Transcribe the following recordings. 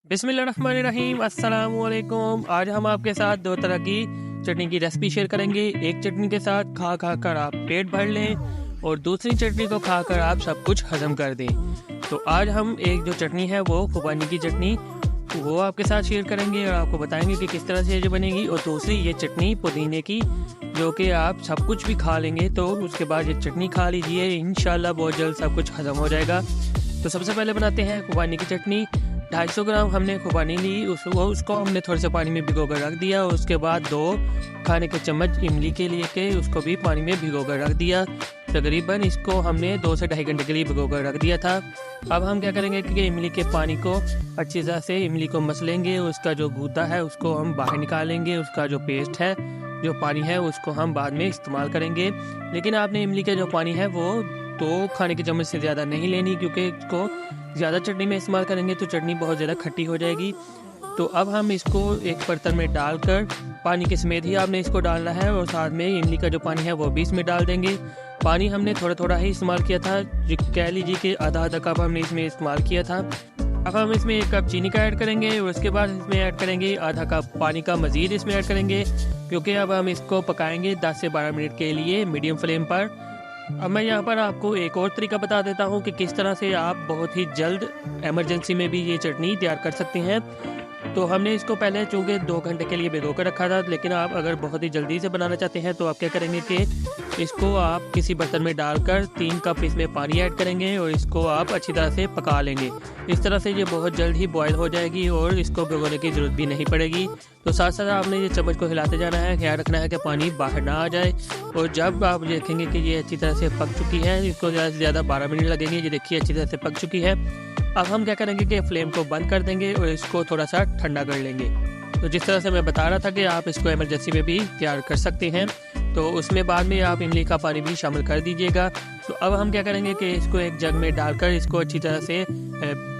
बिस्मिल्लाहिर्रहमानिर्रहीम अस्सलाम वालेकुम। आज हम आपके साथ दो तरह की चटनी की रेसिपी शेयर करेंगे। एक चटनी के साथ खा खा कर आप पेट भर लें और दूसरी चटनी को खाकर आप सब कुछ हजम कर दें। तो आज हम एक जो चटनी है वो खुबानी की चटनी वो आपके साथ शेयर करेंगे और आपको बताएंगे कि किस तरह से ये बनेगी। और दूसरी ये चटनी पुदीने की जो कि आप सब कुछ भी खा लेंगे तो उसके बाद ये चटनी खा लीजिए, इंशाल्लाह बहुत जल्द सब कुछ हजम हो जाएगा। तो सबसे पहले बनाते हैं खुबानी की चटनी। 250 ग्राम हमने खुबानी ली, उसको हमने थोड़े से पानी में भिगो कर रख दिया। उसके बाद 2 खाने के चम्मच इमली के लिए के उसको भी पानी में भिगो कर रख दिया। तकरीबन इसको हमने 2 से ढाई घंटे के लिए भिगो कर रख दिया था। अब हम क्या करेंगे कि इमली के पानी को अच्छी तरह से इमली को मसलेंगे, उसका जो गूदा है उसको हम बाहर निकालेंगे, उसका जो पेस्ट है जो पानी है उसको हम बाद में इस्तेमाल करेंगे। लेकिन आपने इमली का जो पानी है वो 2 खाने के चम्मच से ज़्यादा नहीं लेनी, क्योंकि इसको ज़्यादा चटनी में इस्तेमाल करेंगे तो चटनी बहुत ज़्यादा खट्टी हो जाएगी। तो अब हम इसको एक बर्तन में डालकर पानी के समेत ही आपने इसको डालना है और साथ में इमली का जो पानी है वो भी इसमें डाल देंगे। पानी हमने थोड़ा थोड़ा ही इस्तेमाल किया था, कह लीजिए कि आधा कप हमने इसमें इस्तेमाल किया था। अब हम इसमें 1 कप चीनी का ऐड करेंगे और उसके बाद इसमें ऐड करेंगे आधा कप पानी का मज़ीद इसमें ऐड करेंगे, क्योंकि अब हम इसको पकाएंगे 10 से 12 मिनट के लिए मीडियम फ्लेम पर। अब मैं यहाँ पर आपको एक और तरीका बता देता हूँ कि किस तरह से आप बहुत ही जल्द इमरजेंसी में भी ये चटनी तैयार कर सकते हैं। तो हमने इसको पहले चूँकि 2 घंटे के लिए भिगो कर रखा था, लेकिन आप अगर बहुत ही जल्दी से बनाना चाहते हैं तो आप क्या करेंगे कि इसको आप किसी बर्तन में डालकर 3 कप इसमें पानी ऐड करेंगे और इसको आप अच्छी तरह से पका लेंगे। इस तरह से ये बहुत जल्द ही बॉयल हो जाएगी और इसको भिगोने की ज़रूरत भी नहीं पड़ेगी। तो साथ साथ आपने ये चम्मच को हिलाते जाना है, ख्याल रखना है कि पानी बाहर ना आ जाए। और जब आप देखेंगे कि ये अच्छी तरह से पक चुकी है, इसको ज़्यादा से ज़्यादा 12 मिनट लगेंगे, ये देखिए अच्छी तरह से पक चुकी है। अब हम क्या करेंगे कि फ्लेम को बंद कर देंगे और इसको थोड़ा सा ठंडा कर लेंगे। तो जिस तरह से मैं बता रहा था कि आप इसको इमरजेंसी में भी तैयार कर सकते हैं, तो उसमें बाद में आप इमली का पानी भी शामिल कर दीजिएगा। तो अब हम क्या करेंगे कि इसको एक जग में डालकर इसको अच्छी तरह से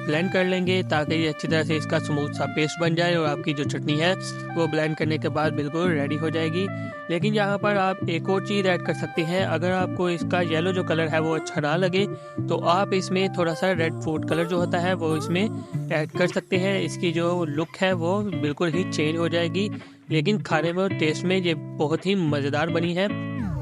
ब्लेंड कर लेंगे, ताकि ये अच्छी तरह से इसका स्मूथ सा पेस्ट बन जाए और आपकी जो चटनी है वो ब्लेंड करने के बाद बिल्कुल रेडी हो जाएगी। लेकिन यहाँ पर आप एक और चीज़ ऐड कर सकते हैं। अगर आपको इसका येलो जो कलर है वो अच्छा ना लगे तो आप इसमें थोड़ा सा रेड फूड कलर जो होता है वो इसमें ऐड कर सकते हैं। इसकी जो लुक है वो बिल्कुल ही चेंज हो जाएगी, लेकिन खाने में और टेस्ट में ये बहुत ही मज़ेदार बनी है।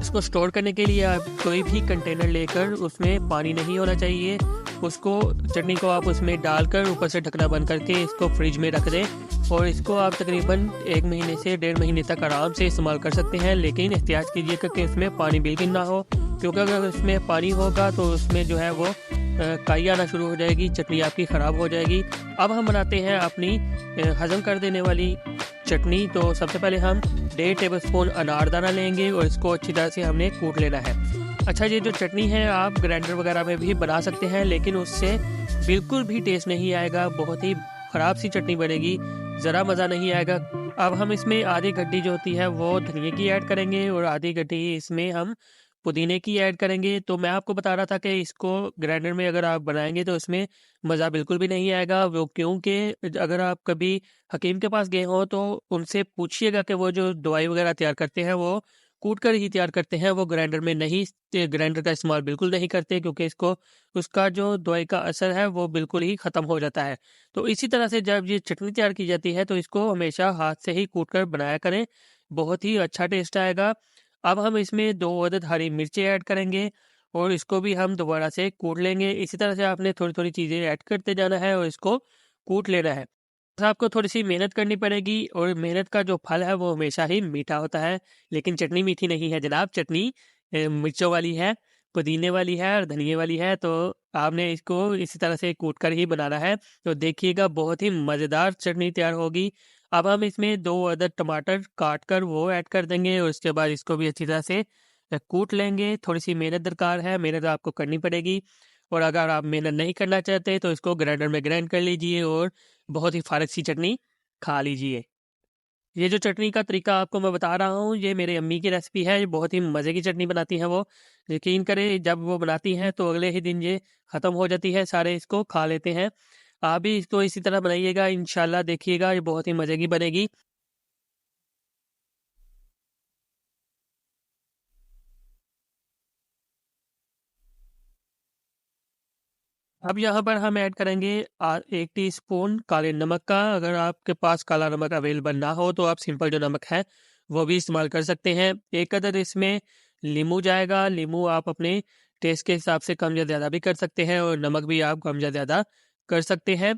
इसको स्टोर करने के लिए आप कोई भी कंटेनर लेकर उसमें पानी नहीं होना चाहिए, उसको चटनी को आप उसमें डालकर ऊपर से ढकना बंद करके इसको फ्रिज में रख दें और इसको आप तकरीबन 1 महीने से 1.5 महीने तक आराम से इस्तेमाल कर सकते हैं। लेकिन एहतियात कीजिएगा कि इसमें पानी बिल्कुल ना हो, क्योंकि अगर इसमें पानी होगा तो उसमें जो है वो काई आना शुरू हो जाएगी, चटनी आपकी ख़राब हो जाएगी। अब हम बनाते हैं अपनी हज़म कर देने वाली चटनी। तो सबसे पहले हम 1.5 टेबलस्पून अनारदाना लेंगे और इसको अच्छी तरह से हमने कूट लेना है। अच्छा, ये जो चटनी है आप ग्राइंडर वगैरह में भी बना सकते हैं, लेकिन उससे बिल्कुल भी टेस्ट नहीं आएगा, बहुत ही ख़राब सी चटनी बनेगी, ज़रा मज़ा नहीं आएगा। अब हम इसमें आधी गड्डी जो होती है वो धनिया की ऐड करेंगे और आधी गड्डी इसमें हम पुदीने की ऐड करेंगे। तो मैं आपको बता रहा था कि इसको ग्राइंडर में अगर आप बनाएंगे तो इसमें मज़ा बिल्कुल भी नहीं आएगा। वो क्योंकि अगर आप कभी हकीम के पास गए हों तो उनसे पूछिएगा कि वो जो दवाई वगैरह तैयार करते हैं वो कूट कर ही तैयार करते हैं, वो ग्राइंडर में नहीं, ग्राइंडर का इस्तेमाल बिल्कुल नहीं करते, क्योंकि इसको उसका जो दवाई का असर है वो बिल्कुल ही ख़त्म हो जाता है। तो इसी तरह से जब ये चटनी तैयार की जाती है तो इसको हमेशा हाथ से ही कूट कर बनाया करें, बहुत ही अच्छा टेस्ट आएगा। अब हम इसमें 2 अदद हरी मिर्चें ऐड करेंगे और इसको भी हम दोबारा से कूट लेंगे। इसी तरह से आपने थोड़ी-थोड़ी चीज़ें ऐड करते जाना है और इसको कूट लेना है। बस आपको थोड़ी-सी मेहनत करनी पड़ेगी और मेहनत का जो फल है वो हमेशा ही मीठा होता है। लेकिन चटनी मीठी नहीं है जनाब, चटनी मिर्चों वाली है, पुदीने वाली है और धनिये वाली है। तो आपने इसको इसी तरह से कूट कर ही बनाना है। तो देखिएगा बहुत ही मज़ेदार चटनी तैयार होगी। अब हम इसमें 2 अदद टमाटर काट कर वो ऐड कर देंगे और उसके बाद इसको भी अच्छी तरह से कूट लेंगे। थोड़ी-सी मेहनत दरकार है, मेहनत आपको करनी पड़ेगी। और अगर आप मेहनत नहीं करना चाहते तो इसको ग्राइंडर में ग्राइंड कर लीजिए और बहुत ही फारग सी चटनी खा लीजिए। ये जो चटनी का तरीका आपको मैं बता रहा हूँ, ये मेरी अम्मी की रेसिपी है, ये बहुत ही मज़े की चटनी बनाती हैं वो। यकीन करें जब वो बनाती हैं तो अगले ही दिन ये ख़त्म हो जाती है, सारे इसको खा लेते हैं। आप भी इसको इसी तरह बनाइएगा, इंशाल्लाह देखिएगा ये बहुत ही मज़े की बनेगी। अब यहाँ पर हम ऐड करेंगे 1 टीस्पून काले नमक का। अगर आपके पास काला नमक अवेलेबल ना हो तो आप सिंपल जो नमक है वो भी इस्तेमाल कर सकते हैं। 1 अदद इसमें नींबू जाएगा। नींबू आप अपने टेस्ट के हिसाब से कम या ज़्यादा भी कर सकते हैं और नमक भी आप कम या ज़्यादा कर सकते हैं।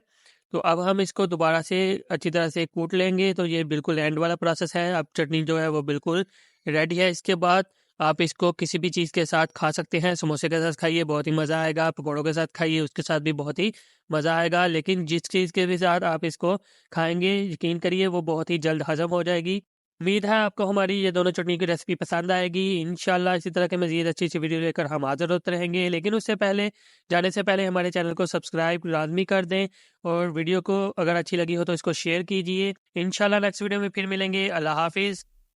तो अब हम इसको दोबारा से अच्छी तरह से कूट लेंगे। तो ये बिल्कुल एंड वाला प्रोसेस है। अब चटनी जो है वो बिल्कुल रेडी है। इसके बाद आप इसको किसी भी चीज़ के साथ खा सकते हैं। समोसे के साथ खाइए, बहुत ही मज़ा आएगा। पकौड़ों के साथ खाइए, उसके साथ भी बहुत ही मज़ा आएगा। लेकिन जिस चीज़ के भी साथ आप इसको खाएँगे, यकीन करिए वो बहुत ही जल्द हज़म हो जाएगी। उम्मीद है आपको हमारी ये दोनों चटनी की रेसिपी पसंद आएगी। इंशाल्लाह इसी तरह के मज़ीद अच्छी-अच्छी वीडियो लेकर हम हाज़िर होते रहेंगे। लेकिन उससे पहले जाने से पहले हमारे चैनल को सब्सक्राइब लाज़मी कर दें और वीडियो को अगर अच्छी लगी हो तो इसको शेयर कीजिए। इंशाल्लाह नेक्स्ट वीडियो में फिर मिलेंगे। अल्लाह हाफ़िज़।